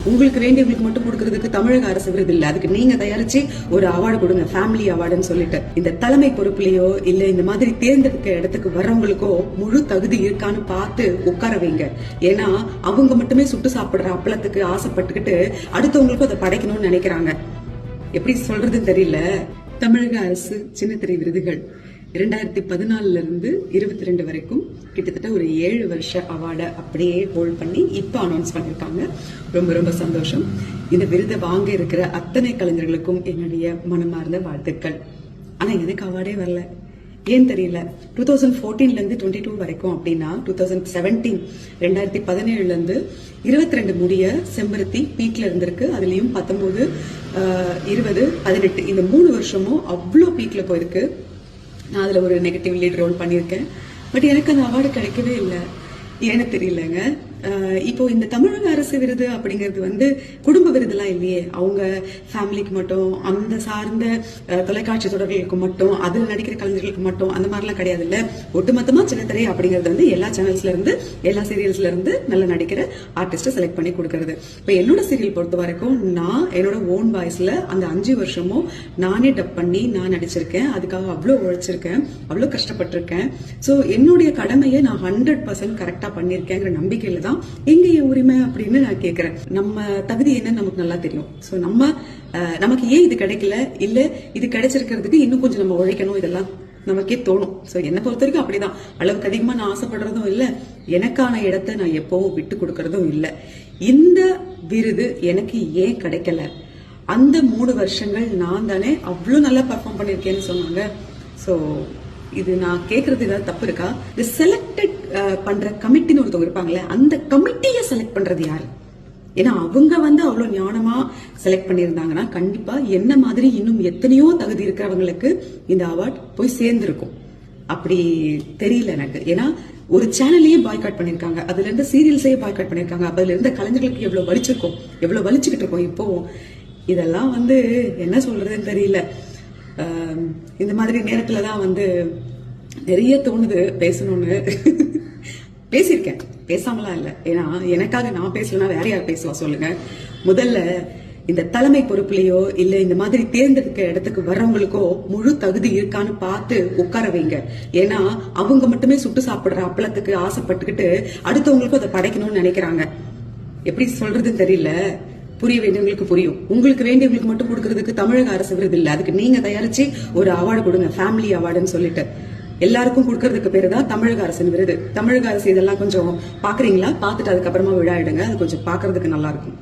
உங்களுக்கு வேண்டியவங்களுக்கு மட்டும் கொடுக்கறதுக்கு தமிழக அரசு விருது இல்ல, அதுக்கு நீங்க தயாரிச்சு ஒரு அவார்டு கொடுங்க, ஃபேமிலி அவார்டுன்னு சொல்லிட்டு. இந்த தலைமை பொறுப்புலயோ இல்ல இந்த மாதிரி தேர்ந்தெடுக்க இடத்துக்கு வர்றவங்களுக்கோ முழு தகுதி இருக்கான்னு பார்த்து உட்கார வைங்க. ஏன்னா அவங்க மட்டுமே சுட்டு சாப்பிடுற அப்பளத்துக்கு ஆசைப்பட்டுக்கிட்டு அடுத்தவங்களுக்கும் அதை படைக்கணும்னு நினைக்கிறாங்க. எப்படி சொல்றதுன்னு தெரியல. தமிழக அரசு சின்னத்திரை விருதுகள் 2014 இருந்து 22 வரைக்கும் கிட்டத்தட்ட ஒரு 7 வருஷ அவார்டை அப்படியே ஹோல்ட் பண்ணி இப்ப அனௌன்ஸ் பண்ணிருக்காங்க. ரொம்ப ரொம்ப சந்தோஷம். இந்த விருதை வாங்க இருக்கிற அத்தனை கலைஞர்களுக்கும் என்னுடைய மனமார்ந்த வாழ்த்துக்கள். ஆனா எனக்கு அவார்டே வரல, ஏன் தெரியல. 2014 இருந்து 22 வரைக்கும் அப்படின்னா 2017 2017 இருந்து 22 முடிய செம்பருத்தி பீக்ல இருந்திருக்கு. அதுலயும் 19 20 18 இந்த 3 வருஷமும் அவ்வளோ பீக்ல போயிருக்கு. நான் அதுல ஒரு நெகட்டிவ் லீட் ரோல் பண்ணியிருக்கேன். பட் எனக்கு அந்த அவார்டு கிடைக்கவே இல்லை, ஏன்னு தெரியலங்க. இப்போ இந்த தமிழக அரசு விருது அப்படிங்கிறது குடும்ப விருதுலாம் இல்லையே, அவங்க ஃபேமிலிக்கு மட்டும், அந்த சார்ந்த தொலைக்காட்சி தொடர்களுக்கு மட்டும், அதில் நடிக்கிற கலைஞர்களுக்கு மட்டும் அந்த மாதிரிலாம் கிடையாது இல்ல. ஒட்டுமொத்தமா சின்னத்திரை அப்படிங்கிறது எல்லா சேனல்ஸ்ல இருந்து எல்லா சீரியல்ஸ்ல இருந்து நல்ல நடிக்கிற ஆர்டிஸ்ட செலக்ட் பண்ணி கொடுக்கறது. இப்போ என்னோட சீரியல் பொறுத்த வரைக்கும் நான் என்னோட ஓன் வாய்ஸ்ல அந்த 5 வருஷமும் நானே டப் பண்ணி நான் நடிச்சிருக்கேன். அதுக்காக அவ்வளோ உழைச்சிருக்கேன், அவ்வளோ கஷ்டப்பட்டிருக்கேன். ஸோ என்னுடைய கடமையை நான் 100% கரெக்டா பண்ணிருக்கேங்கிற நம்பிக்கையில தான் எங்க உரிமை அப்படின்னு நான் கேக்குறேன். நம்ம தகுதி என்னன்னு நமக்கு நல்லா தெரியும். சோ நமக்கு ஏன் இது கிடைக்கல, இல்ல இது கிடைச்சிருக்கிறதுக்கு இன்னும் கொஞ்சம் நம்ம உழைக்கணும், இதெல்லாம் நமக்கே தோணும். சோ என்ன பொறுத்த வரைக்கும் அப்படிதான். அளவுக்கு அதிகமா நான் ஆசைப்படுறதும் இல்ல, எனக்கான இடத்தை நான் எப்பவும் விட்டு கொடுக்கறதும் இல்ல. இந்த விருது எனக்கு ஏன் கிடைக்கல, அந்த 3 வருஷங்கள் நான் தானே அவ்வளவு நல்லா பெர்ஃபார்ம் பண்ணிருக்கேன்னு சொன்னாங்க. சோ இது நான் கேக்குறது ஏதாவது தப்பு இருக்கா? இந்த செலக்டட் பண்ற கமிட்டின்னு ஒருத்தவங்க இருப்பாங்களே, அந்த கமிட்டியை செலக்ட் பண்றது யாரு? ஏன்னா அவங்க அவ்வளவு ஞானமா செலக்ட் பண்ணிருந்தாங்கன்னா கண்டிப்பா என்ன மாதிரி இன்னும் எத்தனையோ தகுதி இருக்கிறவங்களுக்கு இந்த அவார்ட் போய் சேர்ந்திருக்கும். அப்படி தெரியல எனக்கு. ஏன்னா ஒரு சேனலையே பாய்காட் பண்ணிருக்காங்க, அதுல இருந்து சீரியல்ஸையே பாய்காட் பண்ணிருக்காங்க. அதுல இருந்த கலைஞர்களுக்கு எவ்வளவு வலிச்சிருக்கும், எவ்வளவு வலிச்சுக்கிட்டு இருக்கோம் இப்போ. இதெல்லாம் என்ன சொல்றதுன்னு தெரியல. இந்த மாதிரி நேரத்துலதான் நிறைய தோணுது பேசணும்னு. பேசியிருக்கேன், பேசாமலாம் இல்ல. ஏன்னா எனக்காக நான் பேசலன்னா வேற யார் பேசுவா சொல்லுங்க. முதல்ல இந்த தலைமை பொறுப்புலயோ இல்ல இந்த மாதிரி தேர்ந்தெடுக்க இடத்துக்கு வர்றவங்களுக்கோ முழு தகுதி இருக்கான்னு பார்த்து உட்கார வைங்க. ஏன்னா அவங்க மட்டுமே சுட்டு சாப்பிடுற அப்பளத்துக்கு ஆசைப்பட்டுக்கிட்டு அடுத்தவங்களுக்கும் அதை படைக்கணும்னு நினைக்கிறாங்க. எப்படி சொல்றதுன்னு தெரியல. புரிய வேண்டியவங்களுக்கு புரியும். உங்களுக்கு வேண்டியவங்களுக்கு மட்டும் கொடுக்கறதுக்கு தமிழக அரசு விருது இல்ல, அதுக்கு நீங்க தயாரிச்சு ஒரு அவார்டு கொடுங்க, ஃபேமிலி அவார்டுன்னு சொல்லிட்டு. எல்லாருக்கும் கொடுக்கறதுக்கு பேரு தான் தமிழக அரசின் விருது. தமிழக அரசு இதெல்லாம் கொஞ்சம் பாக்குறீங்களா? பார்த்துட்டு அதுக்கப்புறமா விழா எடுங்க, அது கொஞ்சம் பாக்குறதுக்கு நல்லா இருக்கும்.